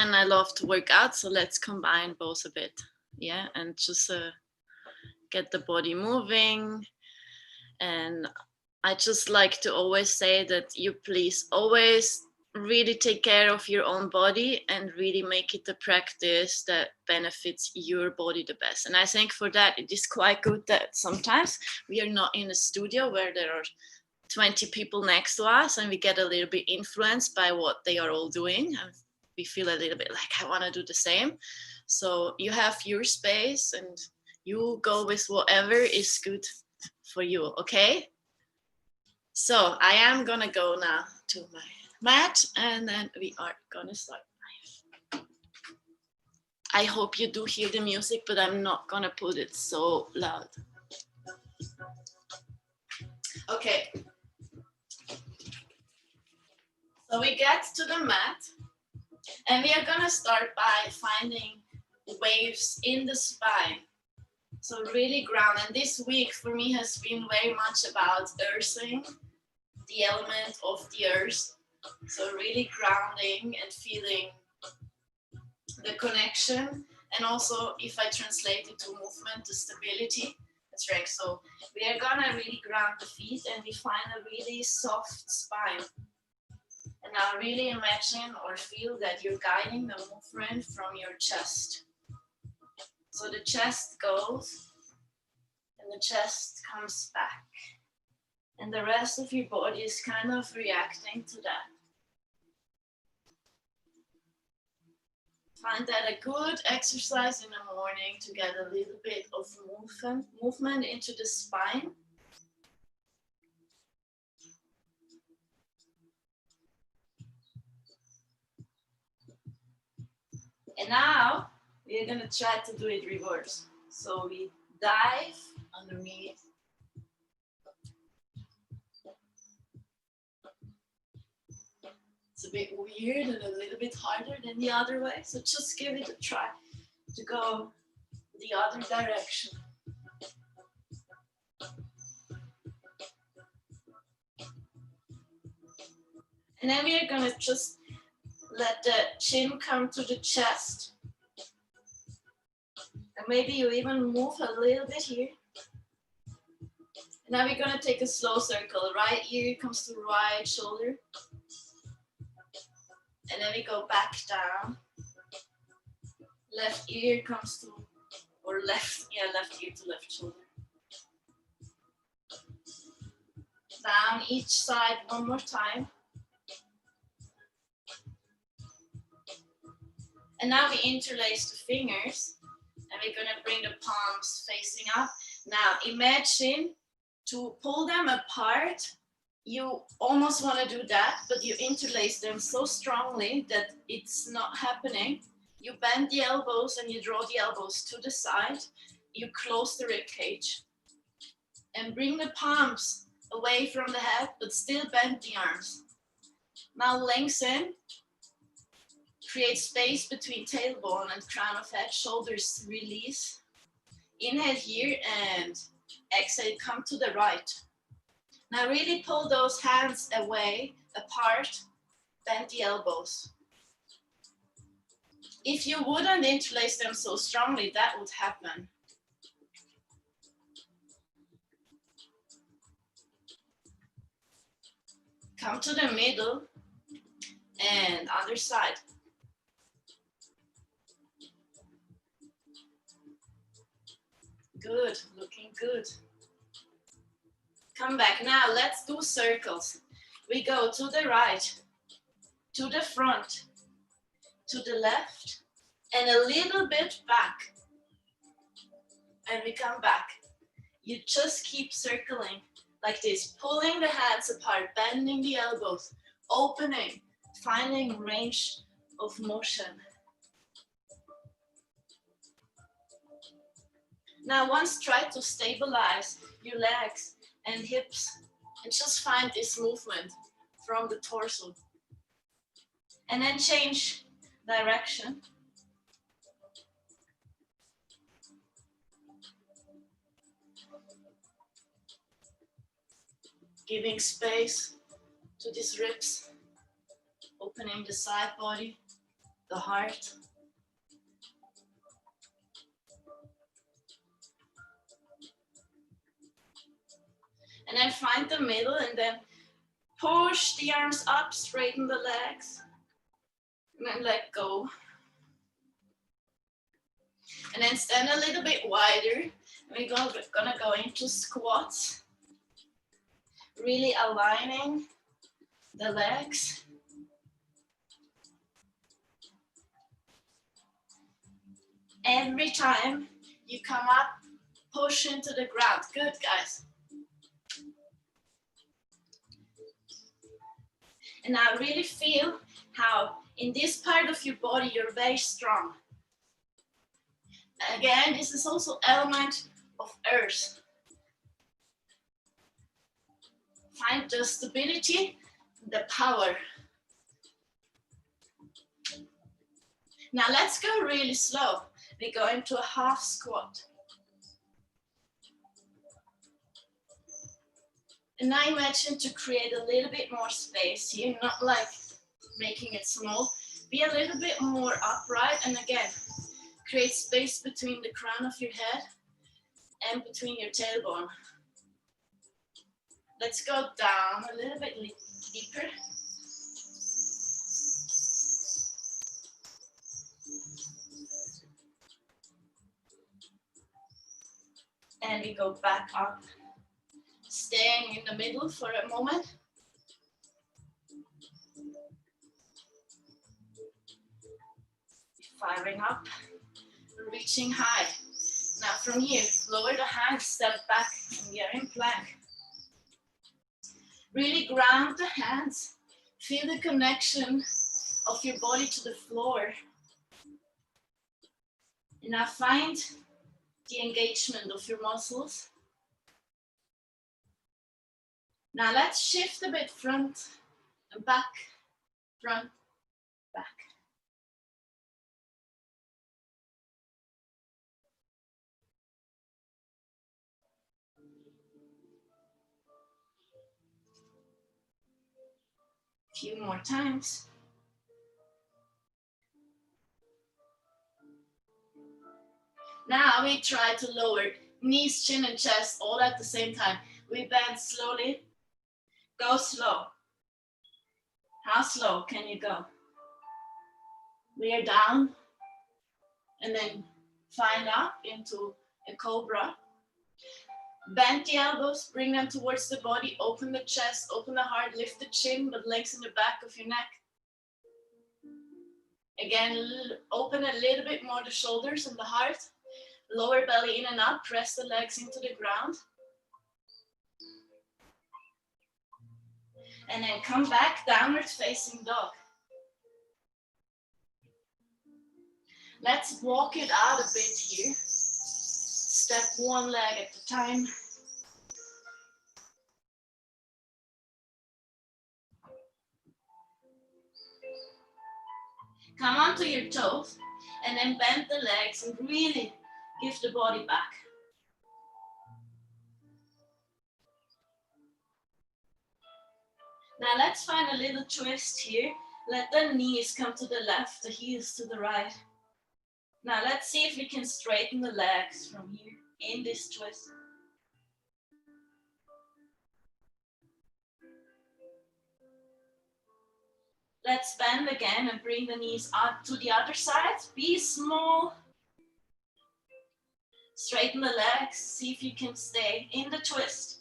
and I love to work out, so let's combine both a bit. Yeah, and just get the body moving. And I just like to always say that you please always really take care of your own body and really make it a practice that benefits your body the best. And I think for that, it is quite good that sometimes we are not in a studio where there are 20 people next to us and we get a little bit influenced by what they are all doing. And we feel a little bit like, I want to do the same. So you have your space and you go with whatever is good for you, okay? So I am gonna go now to my mat and then we are gonna start. I hope you do hear the music, but I'm not gonna put it so loud. Okay. So we get to the mat and we are gonna start by finding waves in the spine. So really ground. And this week for me has been very much about earthing, the element of the earth. So really grounding and feeling the connection. And also if I translate it to movement, to stability, and strength. So we are gonna really ground the feet and we find a really soft spine. And now really imagine or feel that you're guiding the movement from your chest. So the chest goes and the chest comes back. And the rest of your body is kind of reacting to that. Find that a good exercise in the morning to get a little bit of movement into the spine. And now we're going to try to do it reverse. So we dive underneath. It's a bit weird and a little bit harder than the other way. So just give it a try to go the other direction. And then we are going to just let the chin come to the chest. And maybe you even move a little bit here. And now we're going to take a slow circle. Right ear comes to right shoulder. And then we go back down. Left ear comes to, or left ear to left shoulder. Down each side one more time. And now we interlace the fingers and we're gonna bring the palms facing up. Now imagine to pull them apart. You almost wanna do that, but you interlace them so strongly that it's not happening. You bend the elbows and you draw the elbows to the side. You close the rib cage and bring the palms away from the head, but still bend the arms. Now lengthen. Create space between tailbone and crown of head, shoulders release. Inhale here and exhale, come to the right. Now really pull those hands away, apart, bend the elbows. If you wouldn't interlace them so strongly, that would happen. Come to the middle and other side. Good, looking good. Come back. Now let's do circles. We go to the right, to the front, to the left, and a little bit back. And we come back. You just keep circling like this, pulling the hands apart, bending the elbows, opening, finding range of motion. Now once try to stabilize your legs and hips and just find this movement from the torso. And then change direction. Giving space to these ribs, opening the side body. the heart. And then find the middle and then push the arms up, straighten the legs. And then let go. And then stand a little bit wider. We're gonna go into squats. Really aligning the legs. Every time you come up, push into the ground. Good, guys. And now really feel how in this part of your body you're very strong. Again, this is also element of earth. Find the stability, the power. Now let's go really slow. We go into a half squat. And now imagine to create a little bit more space here, not like making it small. Be a little bit more upright, and again, create space between the crown of your head and between your tailbone. Let's go down a little bit deeper. And we go back up. Staying in the middle for a moment. Firing up, reaching high. Now from here, lower the hands, step back, and we are in plank. Really ground the hands. Feel the connection of your body to the floor. And now find the engagement of your muscles. Now let's shift a bit front and back, front, back. A few more times. Now we try to lower knees, chin, and chest all at the same time. We bend slowly. Go slow. How slow can you go? We are down and then find up into a cobra. Bend the elbows, bring them towards the body, open the chest, open the heart, lift the chin, but legs in the back of your neck. Again, open a little bit more the shoulders and the heart. Lower belly in and up, press the legs into the ground. And then come back, downward facing dog. Let's walk it out a bit here. Step one leg at a time. Come onto your toes and then bend the legs and really give the body back. Now let's find a little twist here. Let the knees come to the left, the heels to the right. Now let's see if we can straighten the legs from here in this twist. Let's bend again and bring the knees out to the other side. Be small. Straighten the legs. See if you can stay in the twist.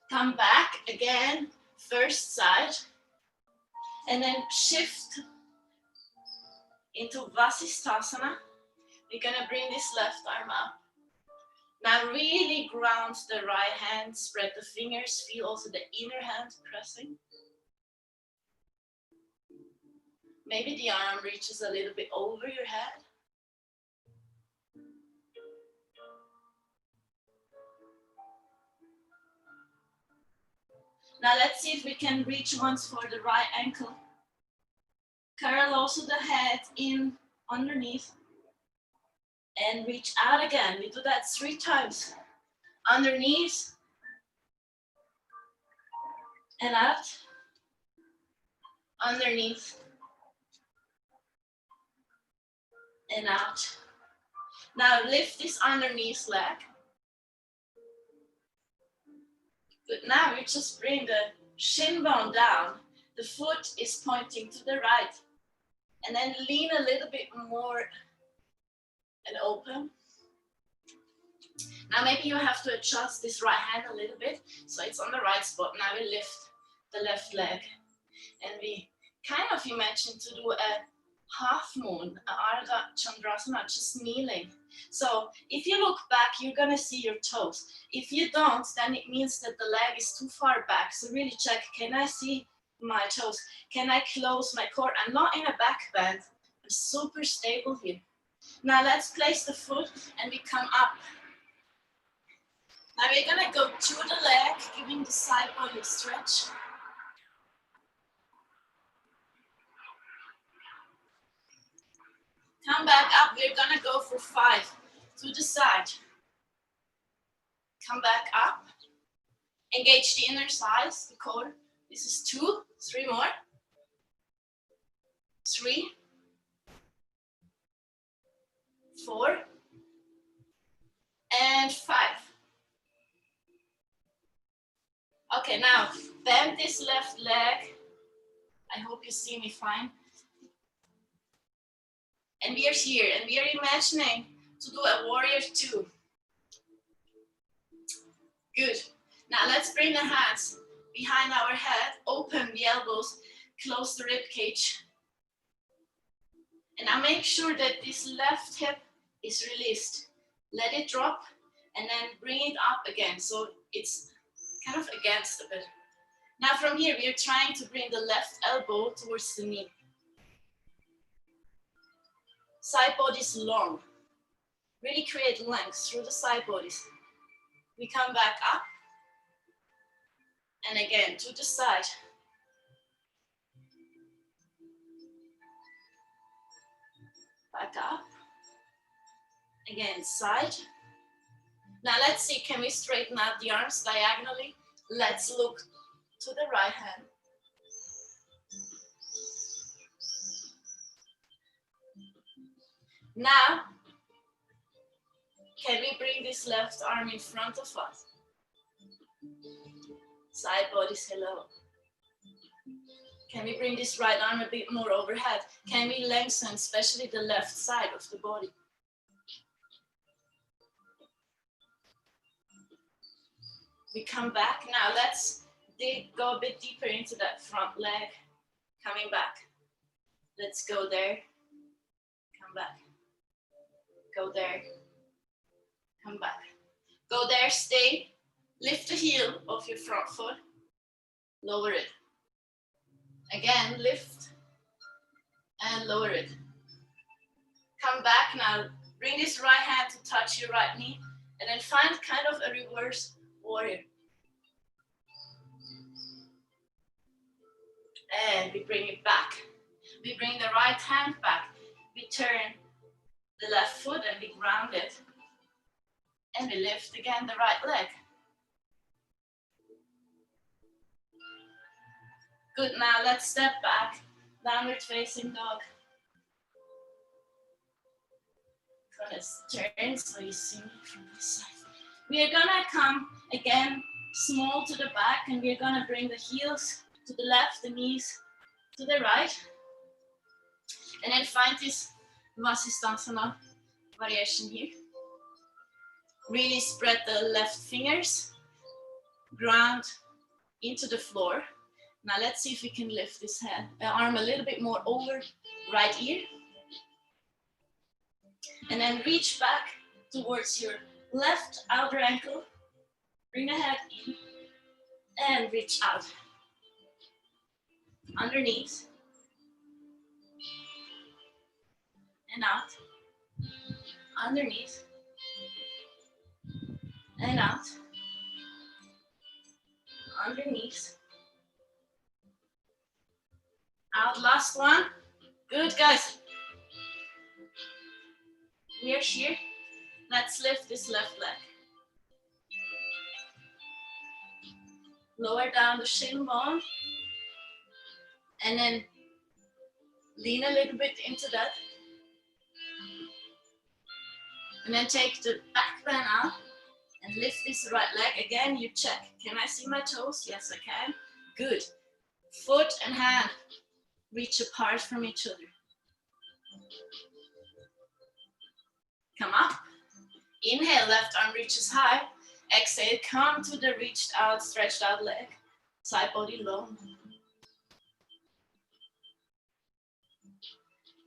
Come back again, first side. And then shift into Vasisthasana. We're gonna bring this left arm up. Now really ground the right hand, spread the fingers, feel also the inner hand pressing. Maybe the arm reaches a little bit over your head. Now let's see if we can reach once for the right ankle. Curl also the head in underneath. And reach out again. We do that 3 times. Underneath. And out. underneath, and out. Now lift this underneath leg. Good, now you just bring the shin bone down. The foot is pointing to the right. And then lean a little bit more and open. Now maybe you have to adjust this right hand a little bit so it's on the right spot. Now we lift the left leg and we kind of imagine to do a Halfmoon, Ardha Chandrasana, just kneeling. So if you look back, you're gonna see your toes. If you don't, then it means that the leg is too far back. So really check, can I see my toes? Can I close my core? I'm not in a back bend. I'm super stable here. Now let's place the foot and we come up. Now we're gonna go to the leg, giving the side body a stretch. Come back up, we're gonna go for 5. To the side. Come back up. Engage the inner thighs, the core. This is 2, 3 more. 3, 4, and 5. Okay, now bend this left leg. I hope you see me fine. And we are here, and we are imagining to do a warrior 2. Good. Now let's bring the hands behind our head, open the elbows, close the rib cage. And now make sure that this left hip is released. Let it drop and then bring it up again. So it's kind of against a bit. Now from here, we are trying to bring the left elbow towards the knee. Side bodies long. Really create length through the side bodies. We come back up. And again, to the side. Back up. Again, side. Now let's see, can we straighten out the arms diagonally? Let's look to the right hand. Now, can we bring this left arm in front of us? Side bodies, hello. Can we bring this right arm a bit more overhead? Can we lengthen, especially the left side of the body? We come back. Now let's go a bit deeper into that front leg. Coming back. Let's go there. Come back. Go there. Come back. Go there, stay. Lift the heel of your front foot. Lower it. Again, lift and lower it. Come back now. Bring this right hand to touch your right knee and then find kind of a reverse warrior. And we bring it back. We bring the right hand back. We turn the left foot and we ground it. And we lift again the right leg. Good, now let's step back. Downward facing dog. Gonna turn so you see me from this side. We are gonna come again small to the back and we're gonna bring the heels to the left, the knees to the right. And then find this Shavasana variation here. Really spread the left fingers, ground into the floor. Now let's see if we can lift this arm a little bit more over right ear. And then reach back towards your left outer ankle. Bring the head in and reach out. Underneath. And out. Underneath. And out. Underneath. Out, last one. Good, guys. We are here. Let's lift this left leg. Lower down the shin bone. And then Lean a little bit into that. And then take the back bend out and lift this right leg. Again, you check. Can I see my toes? Yes, I can. Good. Foot and hand reach apart from each other. Come up. Inhale, left arm reaches high. Exhale, come to the reached out, stretched out leg. Side body long.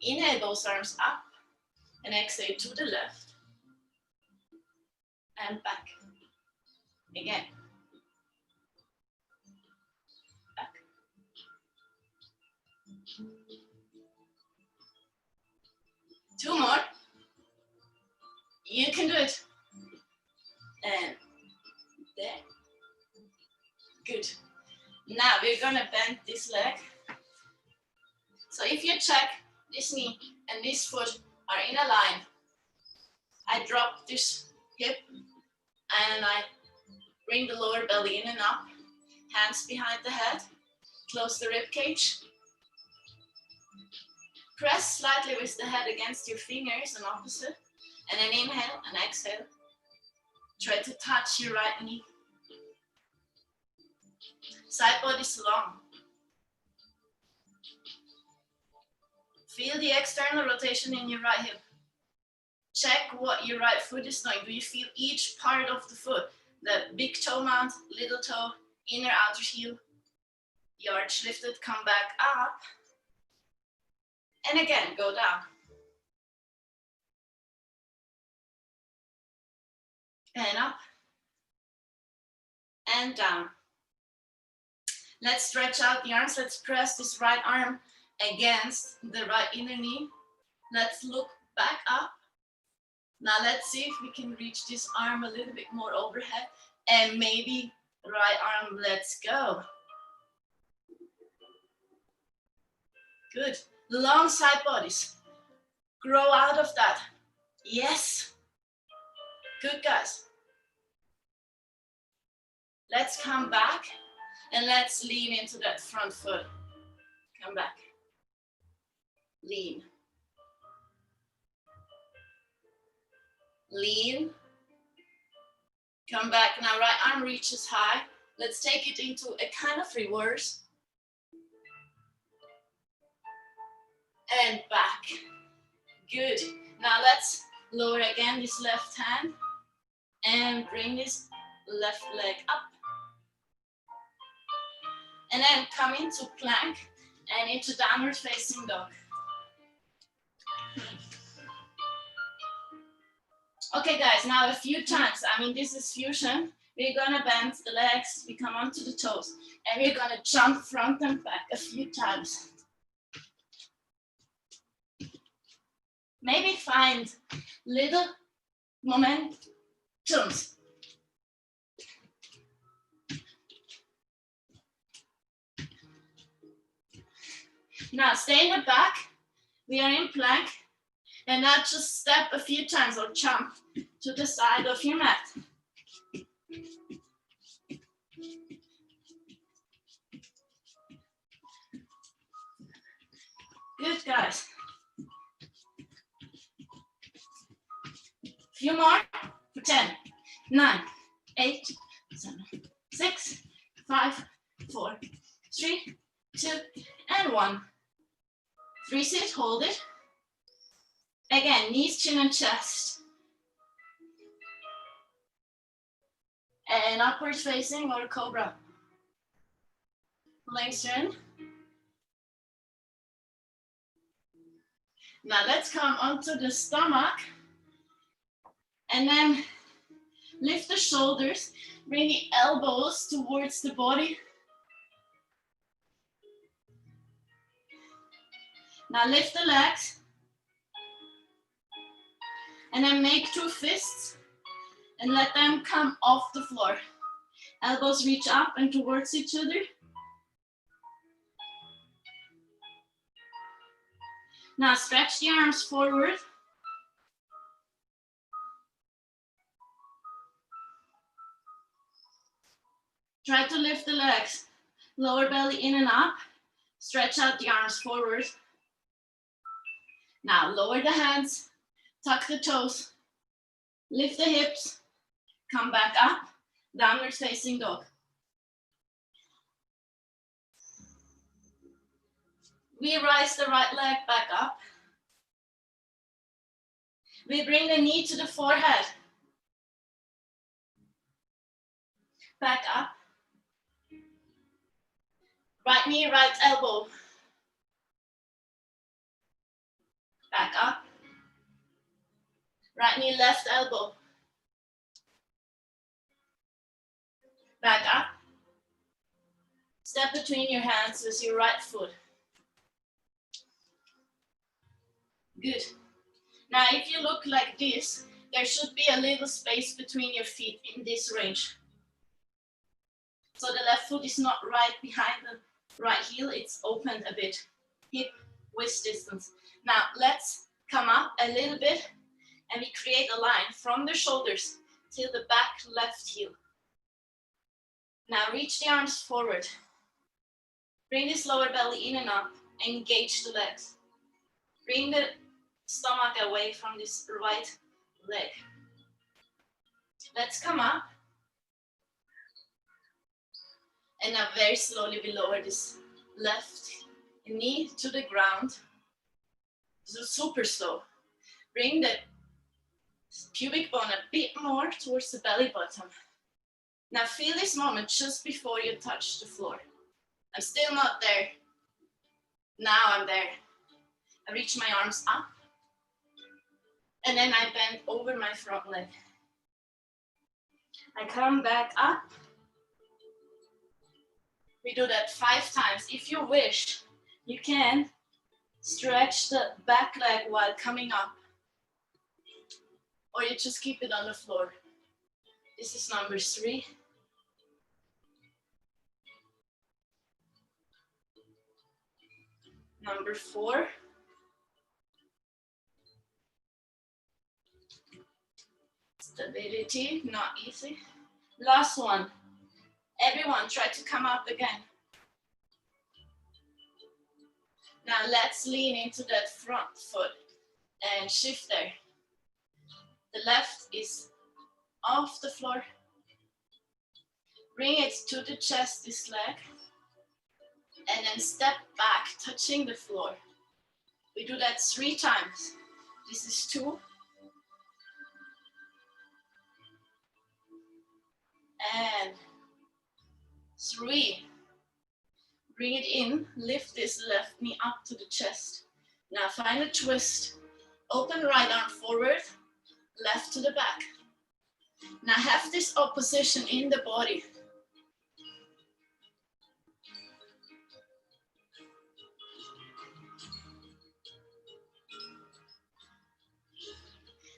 Inhale, both arms up. And exhale to the left. And back. Again. Back. Two more. You can do it. And there. Good. Now we're gonna bend this leg. So if you check, this knee and this foot are in a line. I drop this hip and I bring the lower belly in and up. Hands behind the head. Close the rib cage. Press slightly with the head against your fingers and opposite. And then inhale and exhale. Try to touch your right knee. Side body's long. Feel the external rotation in your right hip. Check what your right foot is doing. Do you feel each part of the foot? The big toe mount, little toe, inner outer heel. The arch lifted, come back up. And again, go down. And up. And down. Let's stretch out the arms. Let's press this right arm against the right inner knee. Let's look back up. Now let's see if we can reach this arm a little bit more overhead. And maybe right arm, let's go. Good. Long side bodies. Grow out of that. Yes. Good, guys. Let's come back and let's lean into that front foot. Come back. Lean. Lean. Come back. Now right arm reaches high. Let's take it into a kind of reverse. And back. Good. Now let's lower again this left hand and bring this left leg up. And then come into plank and into downward facing dog. Okay guys, now a few times, this is fusion. We're gonna bend the legs, we come onto the toes, and we're gonna jump front and back a few times. Maybe find little momentums. Now stay in the back, we are in plank, and now just step a few times or jump to the side of your mat. Good, guys. Few more for 10, 9, 8, 7, 6, 5, 4, 3, 2, and 1. Freeze it, hold it. Again, knees, chin, and chest. And upward facing or Cobra. Legs turn. Now let's come onto the stomach. And then lift the shoulders, bring the elbows towards the body. Now lift the legs. And then make 2 fists and let them come off the floor. Elbows reach up and towards each other. Now stretch the arms forward. Try to lift the legs, lower belly in and up. Stretch out the arms forward. Now lower the hands, tuck the toes, lift the hips, come back up, downward facing dog. We rise the right leg back up. We bring the knee to the forehead. Back up. Right knee, right elbow. Back up. Right knee, left elbow. Back up. Step between your hands with your right foot. Good. Now, if you look like this, there should be a little space between your feet in this range. So the left foot is not right behind the right heel, it's opened a bit. Hip width distance. Now, let's come up a little bit and we create a line from the shoulders till the back left heel. Now, reach the arms forward. Bring this lower belly in and up. Engage the legs. Bring the stomach away from this right leg. Let's come up. And now very slowly we lower this left knee to the ground. So super slow. Bring the pubic bone a bit more towards the belly button. Now feel this moment just before you touch the floor. I'm still not there. Now I'm there. I reach my arms up. And then I bend over my front leg. I come back up. We do that 5 times. If you wish, you can stretch the back leg while coming up. Or you just keep it on the floor. This is number 3. Number 4. Stability, not easy. Last one. Everyone try to come up again. Now let's lean into that front foot and shift there. The left is off the floor. Bring it to the chest, this leg. And then step back, touching the floor. We do that 3 times. This is 2. And 3. Bring it in, lift this left knee up to the chest. Now find a twist. Open right arm forward, left to the back. Now have this opposition in the body.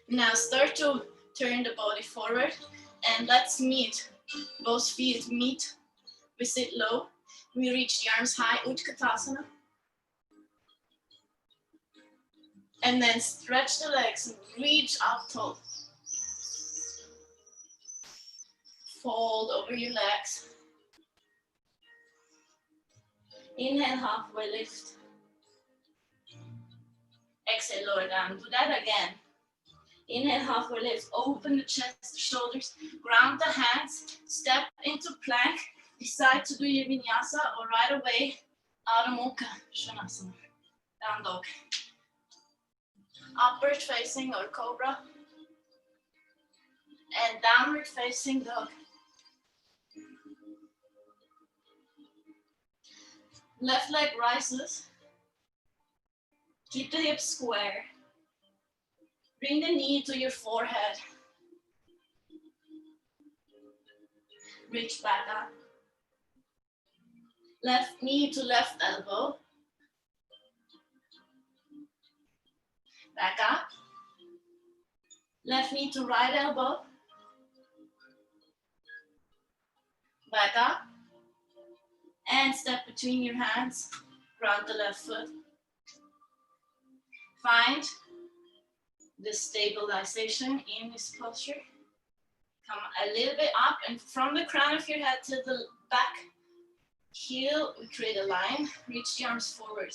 Now start to turn the body forward and let's meet. Both feet meet. We sit low. We reach the arms high, Utkatasana. And then stretch the legs and reach up tall. Fold over your legs. Inhale, halfway lift. Exhale, lower down. Do that again. Inhale, halfway lift. Open the chest, shoulders. Ground the hands. Step into plank. Decide to do your vinyasa or right away, Ardha Mukha Shavasana. Down dog. Upward facing or Cobra. And downward facing dog. Left leg rises. Keep the hips square. Bring the knee to your forehead. Reach back up. Left knee to left elbow. Back up. Left knee to right elbow. Back up. And step between your hands. Ground the left foot. Find the stabilization in this posture. Come a little bit up and from the crown of your head to the back heel, we create a line. Reach the arms forward.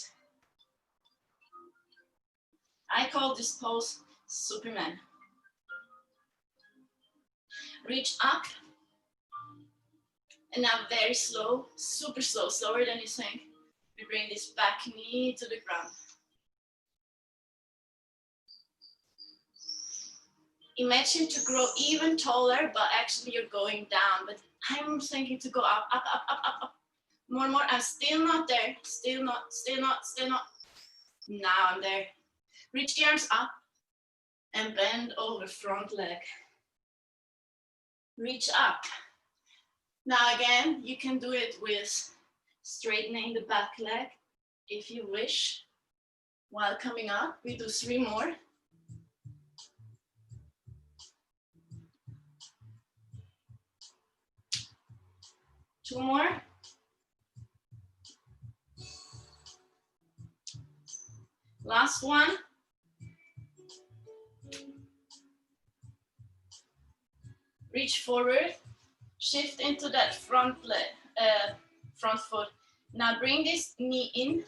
I call this pose Superman. Reach up. And now very slow, super slow, slower than you think. We bring this back knee to the ground. Imagine to grow even taller, but actually you're going down. But I'm thinking to go up, up, up, up, up, up. More, more. I'm still not there. Still not, still not, still not. Now I'm there. Reach the arms up and bend over front leg. Reach up. Now again, you can do it with straightening the back leg if you wish. While coming up, we do 3 more. Two more. Last one. Reach forward, shift into that front foot. Now bring this knee in,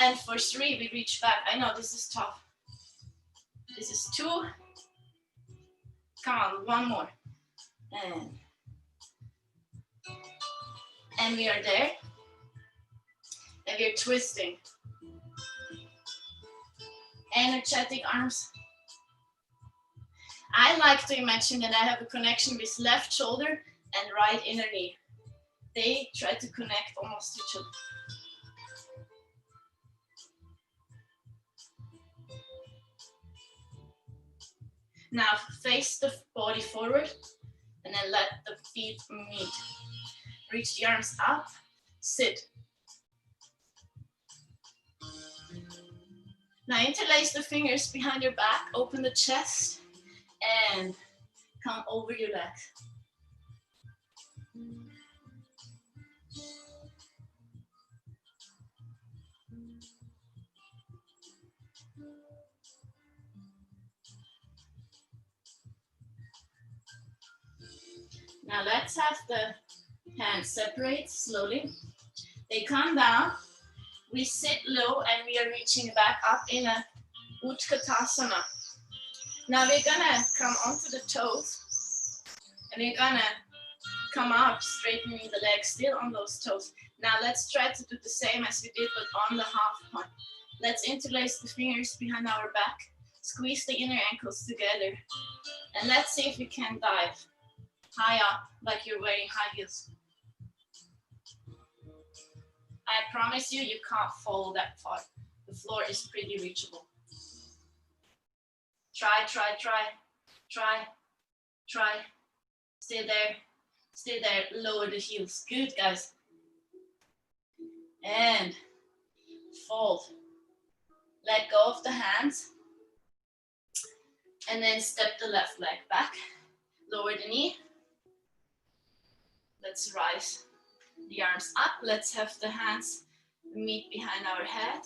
and for 3 we reach back. I know this is tough. This is 2. Come on, 1 more. And we are there. And we're twisting. Energetic arms. I like to imagine that I have a connection with left shoulder and right inner knee. They try to connect almost to each other. Now face the body forward and then let the feet meet. Reach the arms up, sit. Now interlace the fingers behind your back, open the chest, and come over your legs. Now let's have the hands separate slowly. They come down. We sit low and we are reaching back up in a Utkatasana. Now we're gonna come onto the toes and we're gonna come up, straightening the legs still on those toes. Now let's try to do the same as we did but on the half point. Let's interlace the fingers behind our back, squeeze the inner ankles together, and let's see if we can dive high up like you're wearing high heels. I promise you, you can't fall that far. The floor is pretty reachable. Try, try, try, try, try. Stay there, lower the heels. Good, guys. And fold. Let go of the hands. And then step the left leg back. Lower the knee. Let's rise the arms up. Let's have the hands meet behind our head.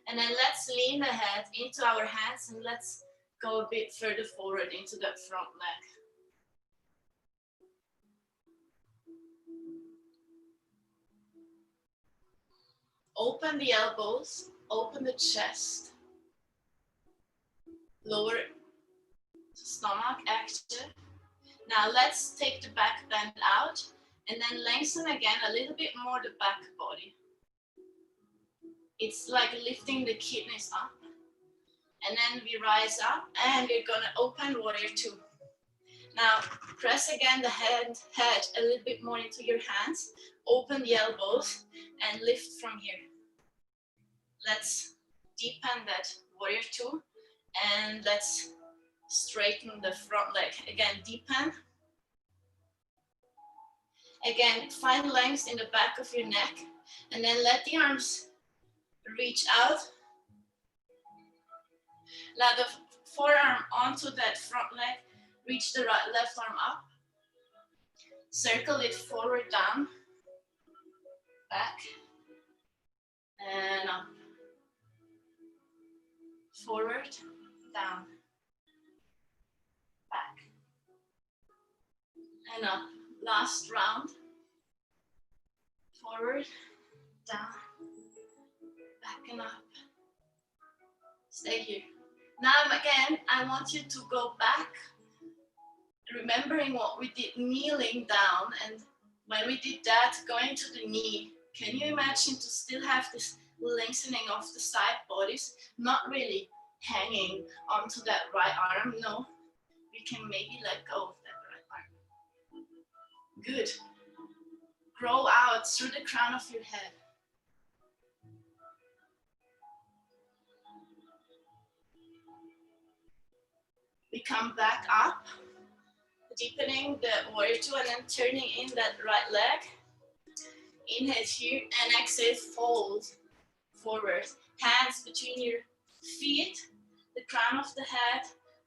And then let's lean the head into our hands and let's go a bit further forward into that front leg. Open the elbows, open the chest. Lower stomach active. Now let's take the back bend out and then lengthen again a little bit more the back body. It's like lifting the kidneys up. And then we rise up and we're gonna open warrior 2. Now press again the head a little bit more into your hands. Open the elbows and lift from here. Let's deepen that warrior 2 and let's straighten the front leg. Again, deepen. Again, find length in the back of your neck and then let the arms reach out. Let the forearm onto that front leg. Reach the left arm up. Circle it forward, down, back, and up. Forward, down, back, and up. Last round. Forward, down, back and up. Stay here. Now again, I want you to go back, remembering what we did kneeling down, and when we did that, going to the knee. Can you imagine to still have this lengthening of the side bodies, not really hanging onto that right arm? No, we can maybe let go of that right arm. Good. Grow out through the crown of your head. We come back up, deepening the warrior two and then turning in that right leg. Inhale here and exhale, fold forward. Hands between your feet, the crown of the head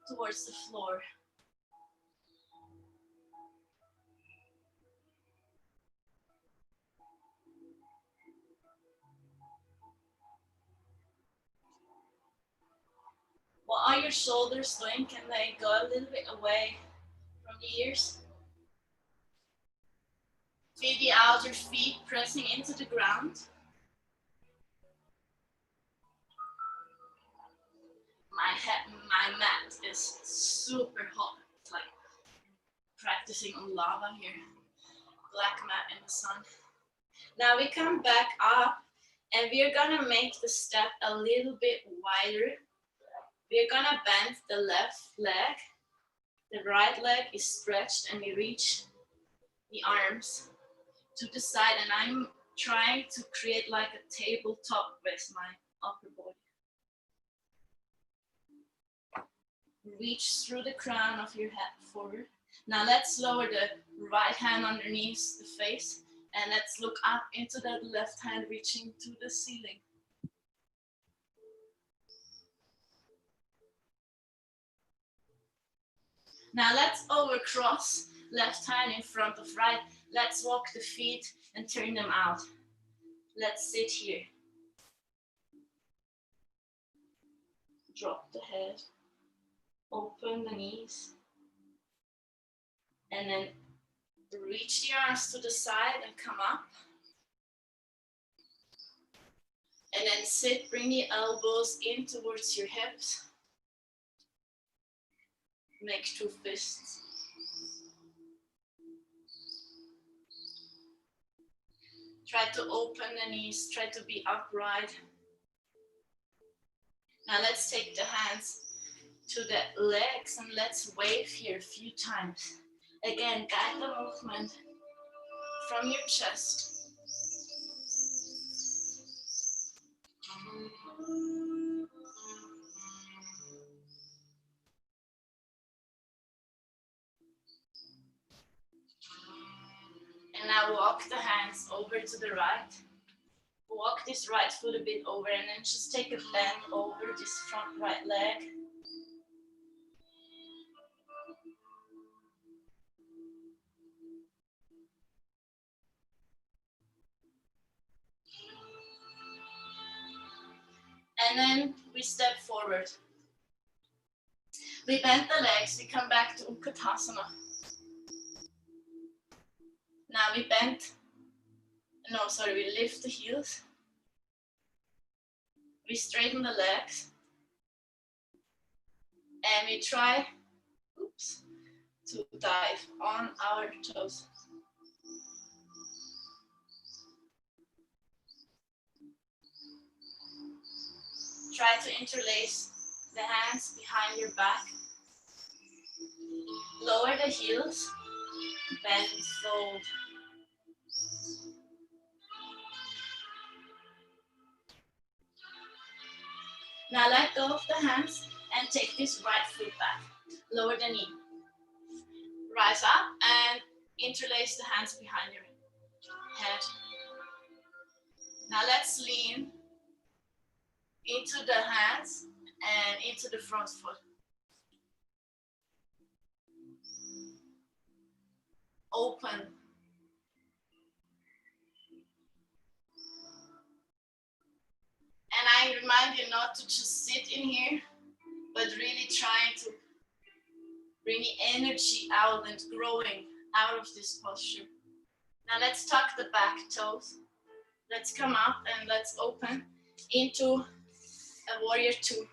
towards the floor. What are your shoulders doing? Can they go a little bit away from the ears? Feel the outer feet pressing into the ground. My mat is super hot. It's like practicing on lava here. Black mat in the sun. Now we come back up and we're gonna make the step a little bit wider. We're gonna bend the left leg. The right leg is stretched and we reach the arms to the side, and I'm trying to create like a tabletop with my upper body. Reach through the crown of your head forward. Now let's lower the right hand underneath the face and let's look up into that left hand reaching to the ceiling. Now let's overcross, left hand in front of right. Let's walk the feet and turn them out. Let's sit here. Drop the head, open the knees, and then reach the arms to the side and come up. And then sit, bring the elbows in towards your hips. Make two fists. Try to open the knees, try to be upright. Now let's take the hands to the legs and let's wave here a few times. Again, guide the movement from your chest. And now walk the hands over to the right. Walk this right foot a bit over and then just take a bend over this front right leg. And then we step forward. We bend the legs, we come back to Utkatasana. Now we lift the heels. We straighten the legs. And we try, to dive on our toes. Try to interlace the hands behind your back. Lower the heels, bend, fold. Now let go of the hands and take this right foot back. Lower the knee. Rise up and interlace the hands behind your head. Now let's lean into the hands and into the front foot. Open. And I remind you not to just sit in here, but really trying to bring the energy out and growing out of this posture. Now let's tuck the back toes. Let's come up and let's open into a warrior two.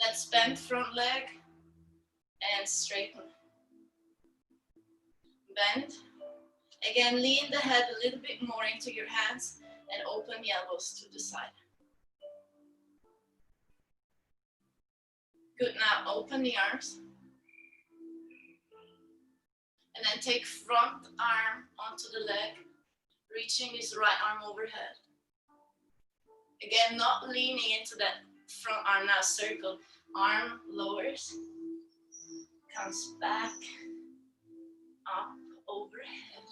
Let's bend front leg and straighten. Bend. Again, lean the head a little bit more into your hands and open the elbows to the side. Good, now open the arms. And then take front arm onto the leg, reaching this right arm overhead. Again, not leaning into that front arm, now circle. Arm lowers, comes back, up, overhead,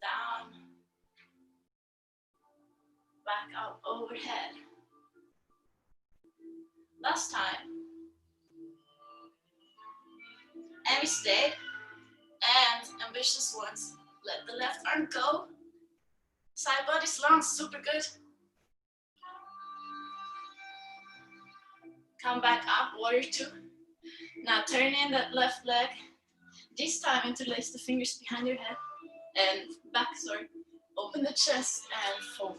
down, back up, overhead. Last time. And we stay. And ambitious ones. Let the left arm go. Side body's long, super good. Come back up, warrior two. Now turn in that left leg. This time interlace the fingers behind your head. And back, sorry. Open the chest and fold.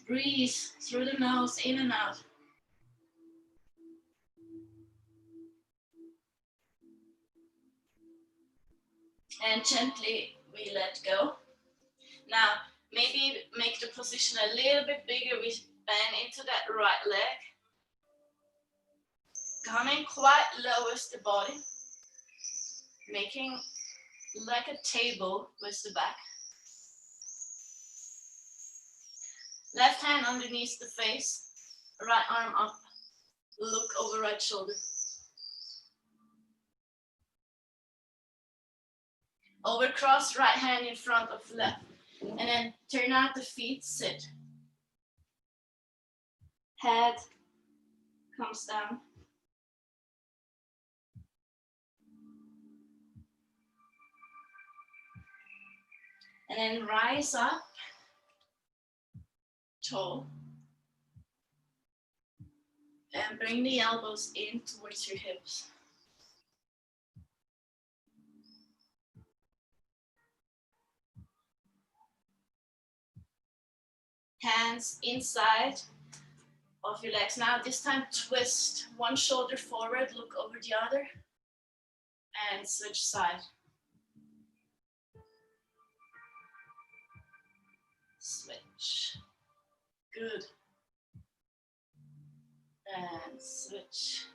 Breathe through the nose, in and out. And gently we let go. Now, maybe make the position a little bit bigger. We bend into that right leg. Coming quite low with the body. Making like a table with the back. Left hand underneath the face. Right arm up. Look over right shoulder. Over cross, right hand in front of left. And then turn out the feet, sit. Head comes down. And then rise up, tall. And bring the elbows in towards your hips. Hands inside of your legs. Now this time twist one shoulder forward, look over the other, and switch side. Switch. Good. And switch.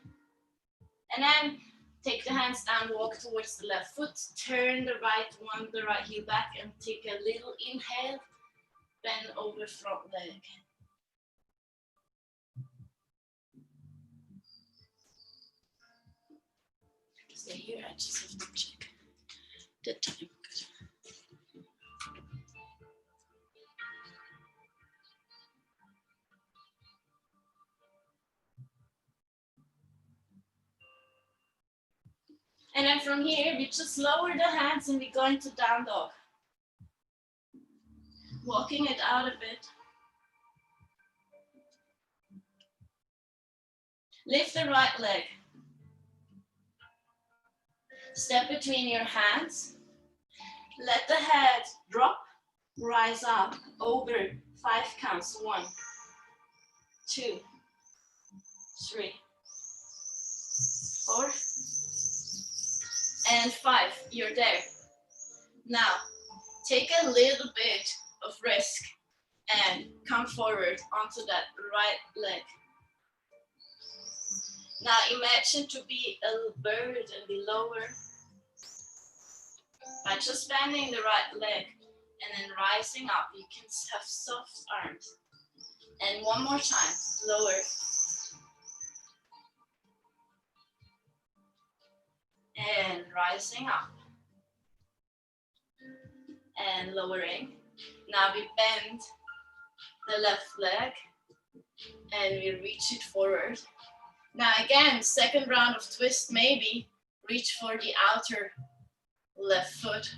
And then take the hands down, walk towards the left foot, turn the right heel back and take a little inhale, bend over front leg. Stay here, I just have to check the time. Good. And then from here, we just lower the hands and we go into down dog. Walking it out a bit. Lift the right leg. Step between your hands. Let the head drop, rise up, over 5 counts. 1, 2, 3, 4, and 5. You're there. Now, take a little bit of risk and come forward onto that right leg. Now imagine to be a bird and be lower by just bending the right leg and then rising up. You can have soft arms. And one more time, lower. And rising up. And lowering. Now we bend the left leg and we reach it forward. Now again, second round of twist, maybe reach for the outer left foot.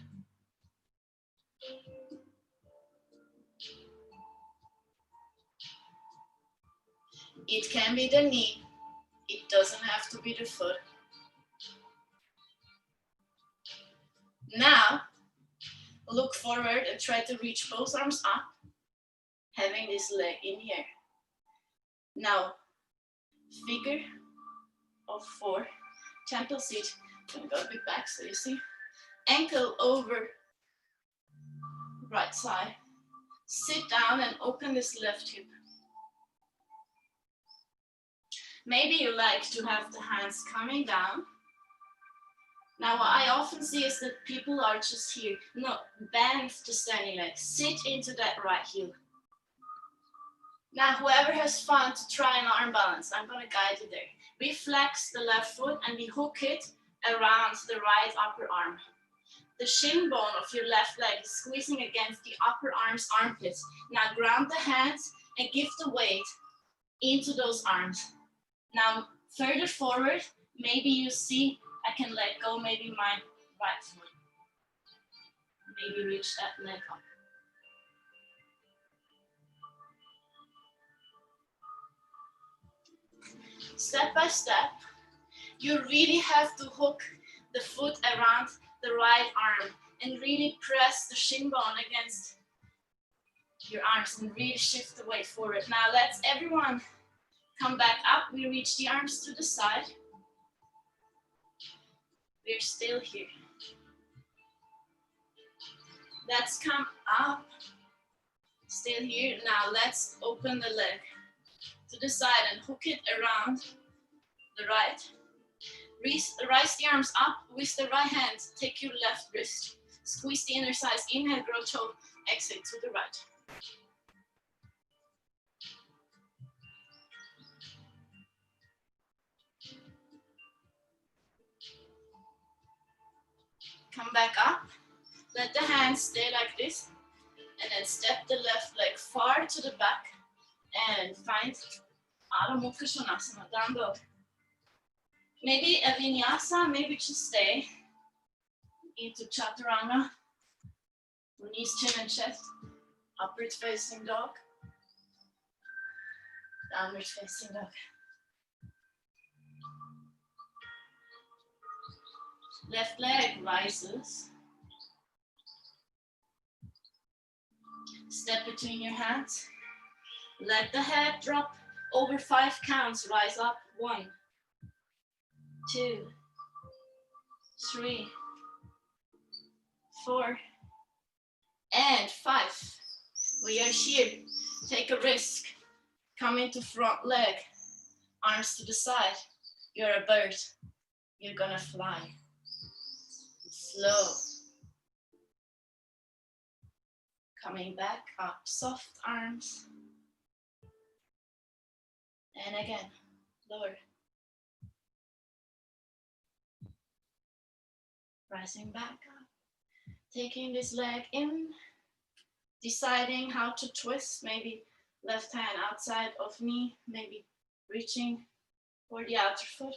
It can be the knee, it doesn't have to be the foot. Now, look forward and try to reach both arms up, having this leg in here. Now, figure of 4, temple seat. I'm gonna go a bit back so you see. Ankle over right side. Sit down and open this left hip. Maybe you like to have the hands coming down. Now what I often see is that people are just here. No, bend the standing leg. Sit into that right heel. Now whoever has fun to try an arm balance, I'm going to guide you there. We flex the left foot and we hook it around the right upper arm. The shin bone of your left leg is squeezing against the upper arm's armpits. Now ground the hands and give the weight into those arms. Now further forward, maybe you see I can let go maybe my right foot. Maybe reach that leg up. Step by step, you really have to hook the foot around the right arm and really press the shin bone against your arms and really shift the weight forward. Now let's everyone come back up. We reach the arms to the side. We're still here. Let's come up. Still here. Now let's open the leg to the side and hook it around the right. Rise the arms up with the right hand. Take your left wrist. Squeeze the inner thighs. Inhale, grow toe. Exhale to the right. Come back up. Let the hands stay like this. And then step the left leg far to the back. And find Ardha Mukha Svanasana, down dog. Maybe a vinyasa, maybe just stay into chaturanga. Knees, chin and chest. Upward facing dog. Downward facing dog. Left leg rises. Step between your hands. Let the head drop over 5 counts. Rise up. 1, 2, 3, 4, and 5. We are here. Take a risk. Come into front leg. Arms to the side. You're a bird. You're gonna fly. Slow. Coming back up. Soft arms. And again, lower. Rising back up. Taking this leg in. Deciding how to twist. Maybe left hand outside of knee. Maybe reaching for the outer foot.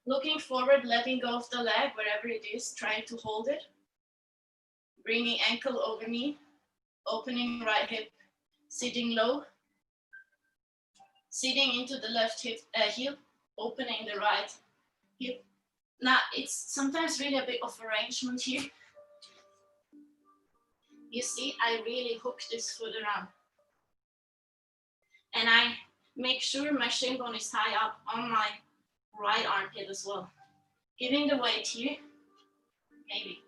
Looking forward, letting go of the leg, wherever it is, trying to hold it. Bringing ankle over knee, opening right hip, sitting low. Sitting into the left hip, heel, opening the right hip. Now, it's sometimes really a bit of arrangement here. You see, I really hook this foot around. And I make sure my shin bone is high up on my right armpit as well. Giving the weight here, maybe.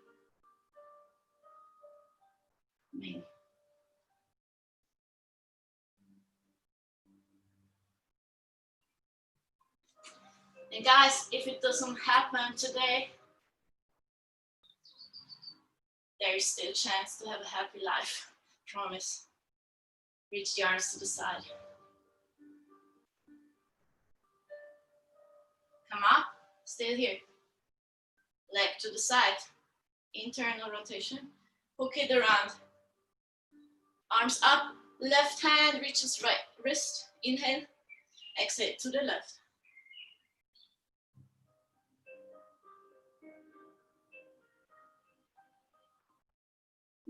Maybe. And guys, if it doesn't happen today, there is still a chance to have a happy life. Promise. Reach the arms to the side. Come up, still here. Leg to the side. Internal rotation. Hook it around. Arms up. Left hand reaches right wrist. Inhale. Exhale to the left.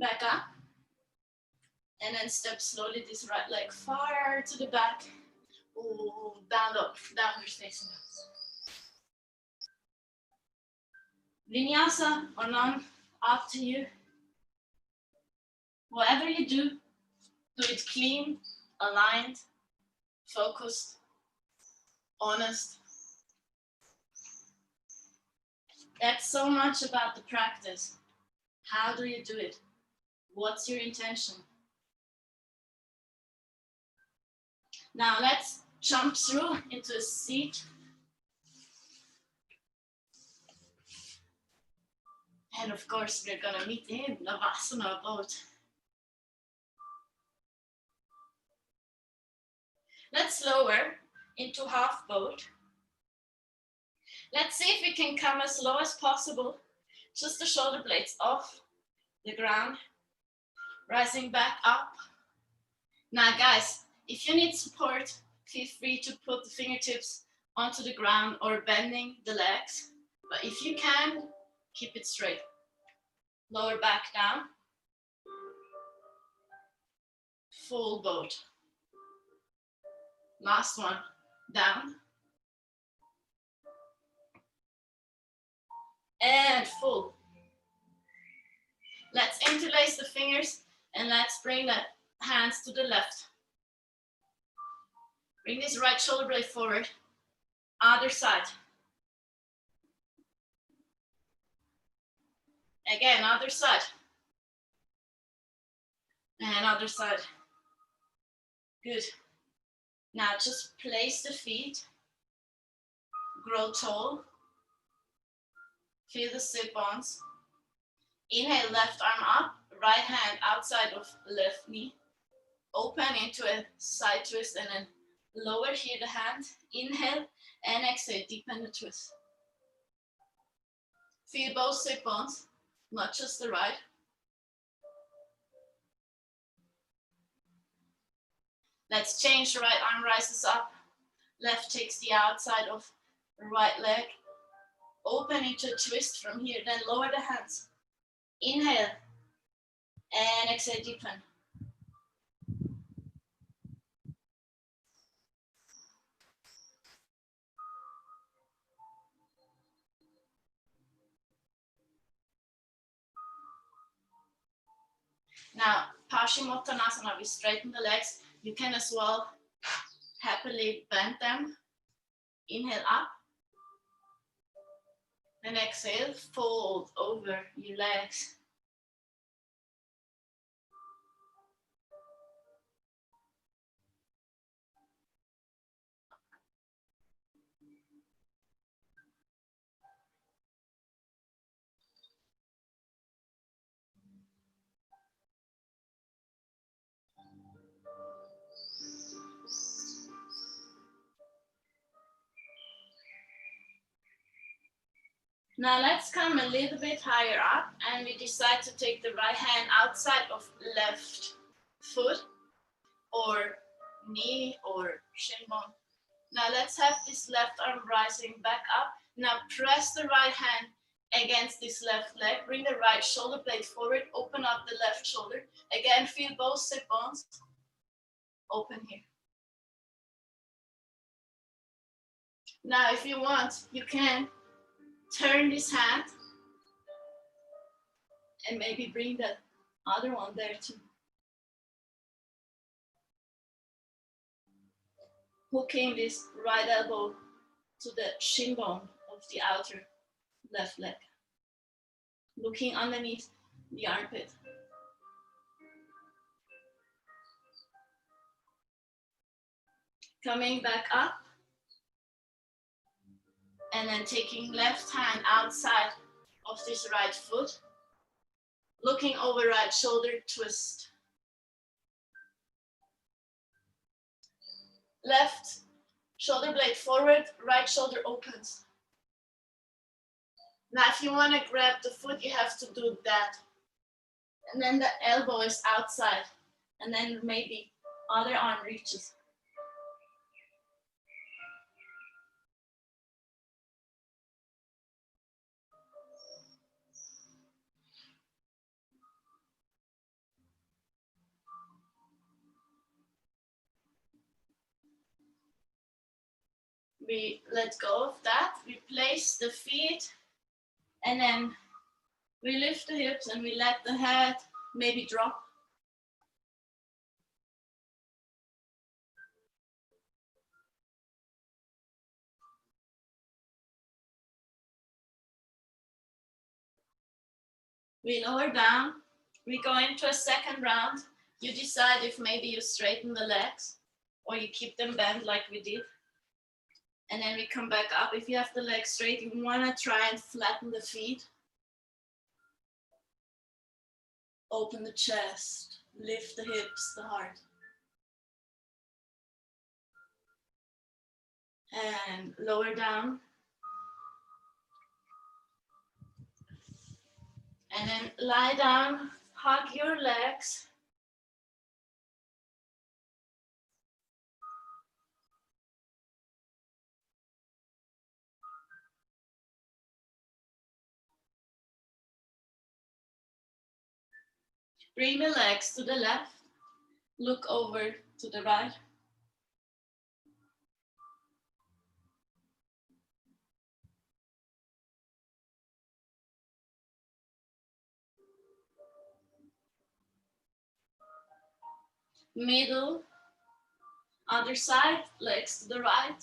Back up. And then step slowly this right leg far to the back. Ooh, down dog, downward facing dog. Vinyasa or none, up to you. Whatever you do it clean, aligned, focused, honest. That's so much about the practice. How do you do it? What's your intention? Now let's jump through into a seat. And of course, we're gonna meet in Shavasana boat. Let's lower into half boat. Let's see if we can come as low as possible. Just the shoulder blades off the ground, rising back up. Now guys, if you need support, feel free to put the fingertips onto the ground or bending the legs. But if you can, keep it straight. Lower back down. Full boat. Last one, down. And full. Let's interlace the fingers and let's bring the hands to the left. Bring this right shoulder blade forward. Other side. Again, other side. And other side. Good. Now just place the feet. Grow tall. Feel the sit-bones. Inhale, left arm up. Right hand outside of left knee. Open into a side twist and then lower here the hand. Inhale and exhale, deepen the twist. Feel both sit-bones, not just the right. Let's change. Right arm rises up. Left takes the outside of the right leg. Open into a twist from here, then lower the hands. Inhale and exhale, deepen. Now, Paschimottanasana, we straighten the legs. You can as well happily bend them. Inhale up. And exhale, fold over your legs. Now let's come a little bit higher up and we decide to take the right hand outside of left foot or knee or shin bone. Now let's have this left arm rising back up. Now press the right hand against this left leg. Bring the right shoulder blade forward. Open up the left shoulder. Again, feel both sit bones. Open here. Now if you want, you can turn this hand and maybe bring the other one there too. Hooking this right elbow to the shin bone of the outer left leg. Looking underneath the armpit. Coming back up. And then taking left hand outside of this right foot. Looking over right shoulder, twist. Left shoulder blade forward, right shoulder opens. Now if you want to grab the foot, you have to do that. And then the elbow is outside. And then maybe other arm reaches. We let go of that. We place the feet and then we lift the hips and we let the head maybe drop. We lower down. We go into a second round. You decide if maybe you straighten the legs or you keep them bent like we did. And then we come back up. If you have the legs straight, you want to try and flatten the feet. Open the chest, lift the hips, the heart. And lower down. And then lie down, hug your legs. Bring the legs to the left. Look over to the right. Middle, other side, legs to the right.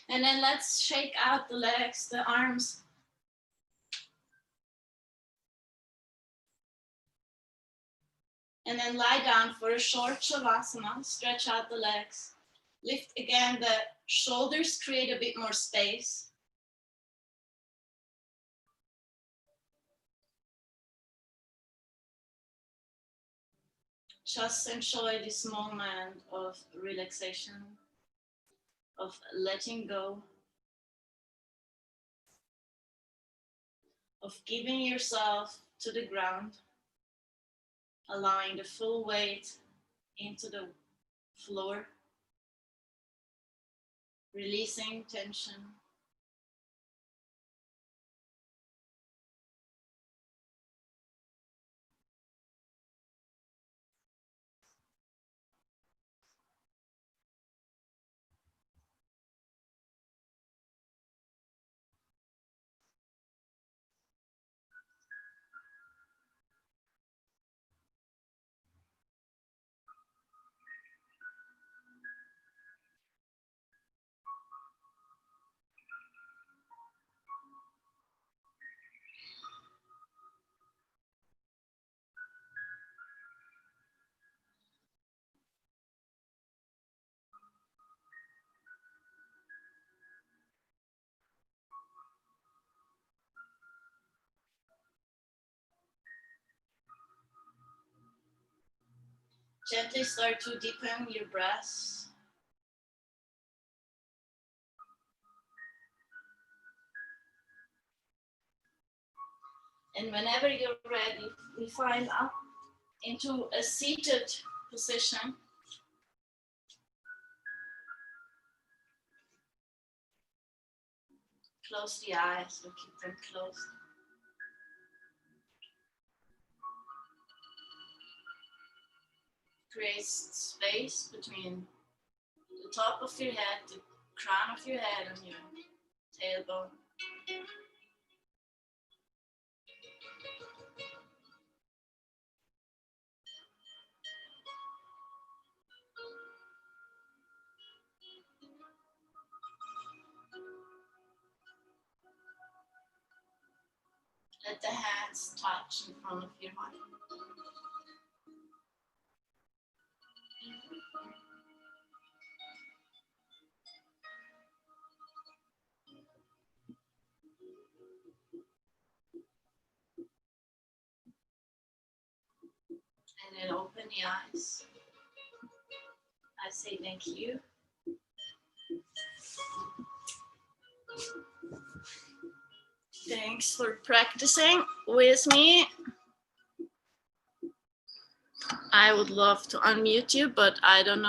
And then let's shake out the legs, the arms. And then lie down for a short Shavasana. Stretch out the legs. Lift again the shoulders, create a bit more space. Just enjoy this moment of relaxation, of letting go, of giving yourself to the ground, allowing the full weight into the floor, releasing tension. Gently start to deepen your breaths. And whenever you're ready, we find up into a seated position. Close the eyes or keep them closed. Create space between the top of your head, the crown of your head, and your tailbone. Let the hands touch in front of your heart. And then open the eyes. I say thank you. Thanks for practicing with me. I would love to unmute you, but I don't know.